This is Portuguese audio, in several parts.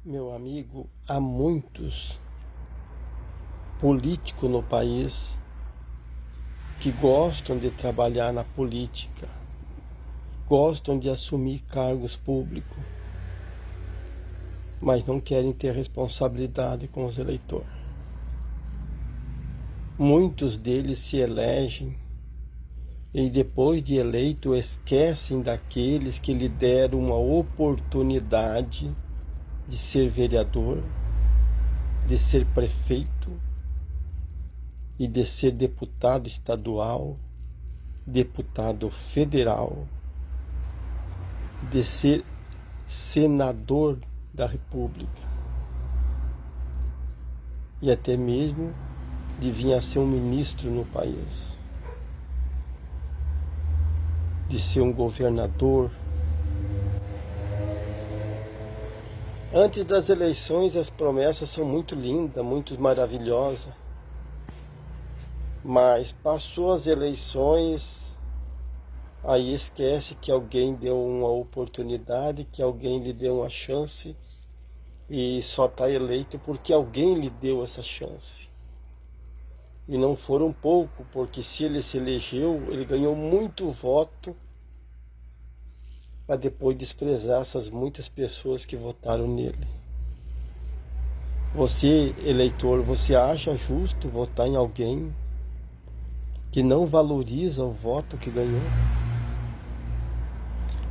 Meu amigo, há muitos políticos no país que gostam de trabalhar na política, gostam de assumir cargos públicos, mas não querem ter responsabilidade com os eleitores. Muitos deles se elegem e depois de eleito esquecem daqueles que lhe deram uma oportunidade de ser vereador, de ser prefeito e de ser deputado estadual, deputado federal, de ser senador da República e até mesmo de vir a ser um ministro no país, de ser um governador. Antes das eleições, as promessas são muito lindas, muito maravilhosas. Mas passou as eleições, aí esquece que alguém deu uma oportunidade, que alguém lhe deu uma chance e só está eleito porque alguém lhe deu essa chance. E não foram pouco, porque se ele se elegeu, ele ganhou muito voto para depois desprezar essas muitas pessoas que votaram nele. Você, eleitor, você acha justo votar em alguém que não valoriza o voto que ganhou?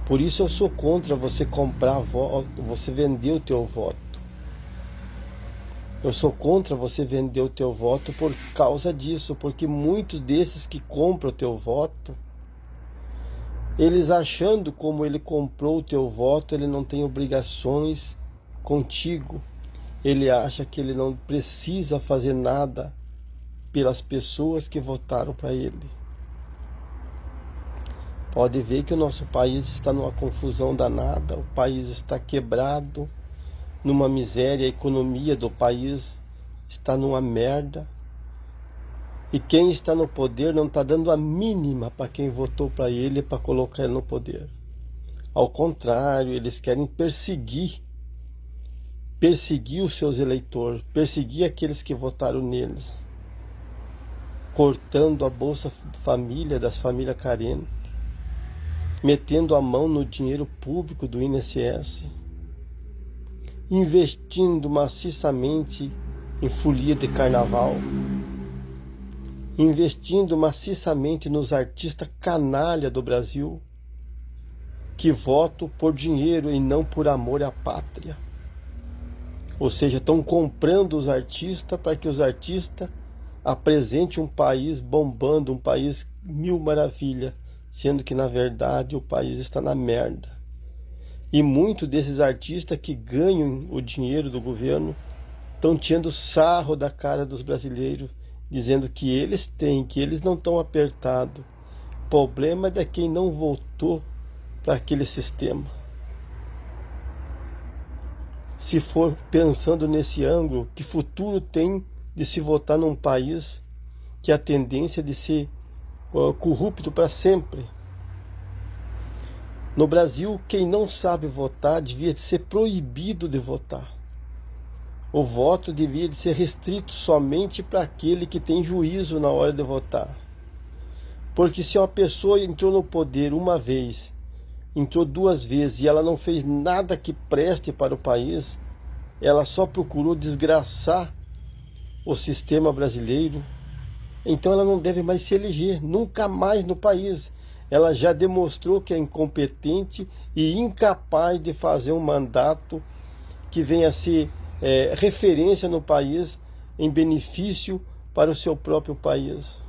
Por isso eu sou contra você comprar voto, você vender o teu voto. Eu sou contra você vender o teu voto por causa disso, porque muitos desses que compram o teu voto, eles achando como ele comprou o teu voto, ele não tem obrigações contigo. Ele acha que ele não precisa fazer nada pelas pessoas que votaram para ele. Pode ver que o nosso país está numa confusão danada, o país está quebrado, numa miséria, a economia do país está numa merda. E quem está no poder não está dando a mínima para quem votou para ele, para colocar ele no poder. Ao contrário, eles querem perseguir os seus eleitores, perseguir aqueles que votaram neles, cortando a Bolsa Família das famílias carentes, metendo a mão no dinheiro público do INSS, investindo maciçamente em folia de carnaval, investindo maciçamente nos artistas canalha do Brasil, que votam por dinheiro e não por amor à pátria. Ou seja, estão comprando os artistas para que os artistas apresentem um país bombando, um país mil maravilhas, sendo que na verdade o país está na merda. E muitos desses artistas que ganham o dinheiro do governo estão tirando sarro da cara dos brasileiros, dizendo que eles têm, que eles não estão apertados. O problema é de quem não votou para aquele sistema. Se for pensando nesse ângulo, que futuro tem de se votar num país que a tendência é de ser corrupto para sempre? No Brasil, quem não sabe votar devia ser proibido de votar. O voto devia de ser restrito somente para aquele que tem juízo na hora de votar. Porque se uma pessoa entrou no poder uma vez, entrou duas vezes e ela não fez nada que preste para o país, ela só procurou desgraçar o sistema brasileiro, então ela não deve mais se eleger, nunca mais no país. Ela já demonstrou que é incompetente e incapaz de fazer um mandato que venha a ser referência no país em benefício para o seu próprio país.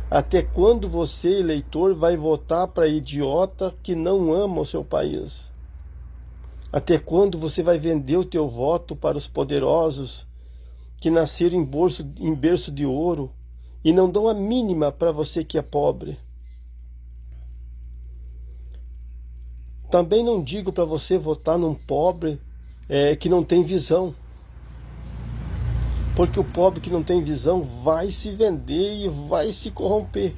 Até quando você, eleitor, vai votar para idiota que não ama o seu país? Até quando você vai vender o teu voto para os poderosos que nasceram em berço de ouro e não dão a mínima para você que é pobre? Também não digo para você votar num pobre que não tem visão. Porque o pobre que não tem visão vai se vender e vai se corromper.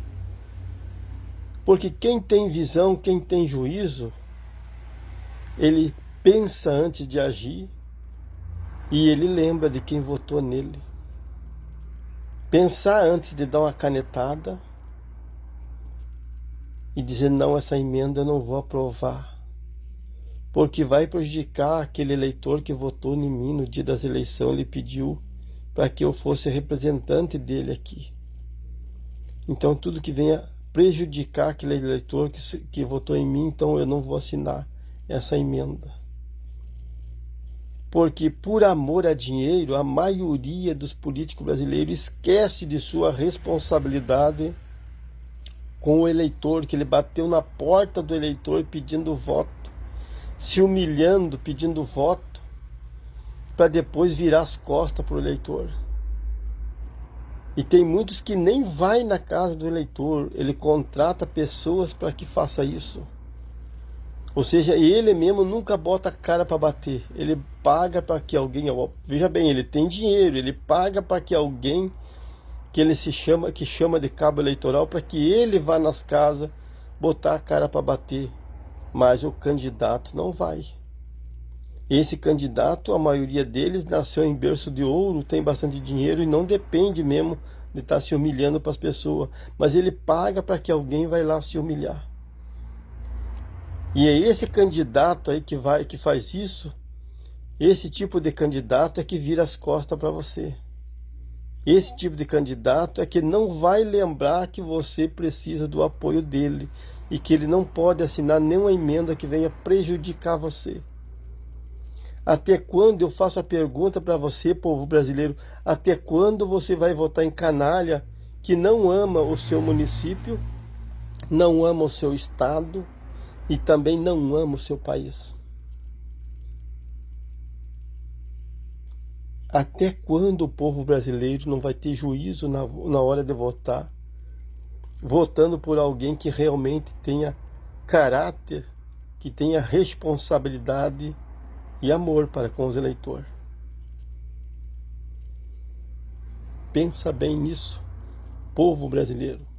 Porque quem tem visão, quem tem juízo, ele pensa antes de agir, e ele lembra de quem votou nele. Pensar antes de dar uma canetada e dizer: não, essa emenda eu não vou aprovar, porque vai prejudicar aquele eleitor que votou em mim no dia das eleições. Ele pediu para que eu fosse representante dele aqui. Então tudo que venha prejudicar aquele eleitor que votou em mim, então eu não vou assinar essa emenda. Porque por amor a dinheiro, a maioria dos políticos brasileiros esquece de sua responsabilidade com o eleitor, que ele bateu na porta do eleitor pedindo voto, se humilhando, pedindo voto, para depois virar as costas para o eleitor. E tem muitos que nem vai na casa do eleitor, ele contrata pessoas para que faça isso. Ou seja, ele mesmo nunca bota a cara para bater. Ele paga para que alguém, veja bem, ele tem dinheiro, ele paga para que alguém que chama de cabo eleitoral, para que ele vá nas casas botar a cara para bater. Mas o candidato não vai. Esse candidato, a maioria deles nasceu em berço de ouro, tem bastante dinheiro e não depende mesmo de estar se humilhando para as pessoas. Mas ele paga para que alguém vai lá se humilhar. E é esse candidato aí que faz isso, esse tipo de candidato é que vira as costas para você. Esse tipo de candidato é que não vai lembrar que você precisa do apoio dele e que ele não pode assinar nenhuma emenda que venha prejudicar você. Até quando, eu faço a pergunta para você, povo brasileiro, até quando você vai votar em canalha que não ama o seu município, não ama o seu estado e também não ama o seu país? Até quando o povo brasileiro não vai ter juízo na hora de votar, votando por alguém que realmente tenha caráter, que tenha responsabilidade e amor para com os eleitores? Pensa bem nisso, povo brasileiro.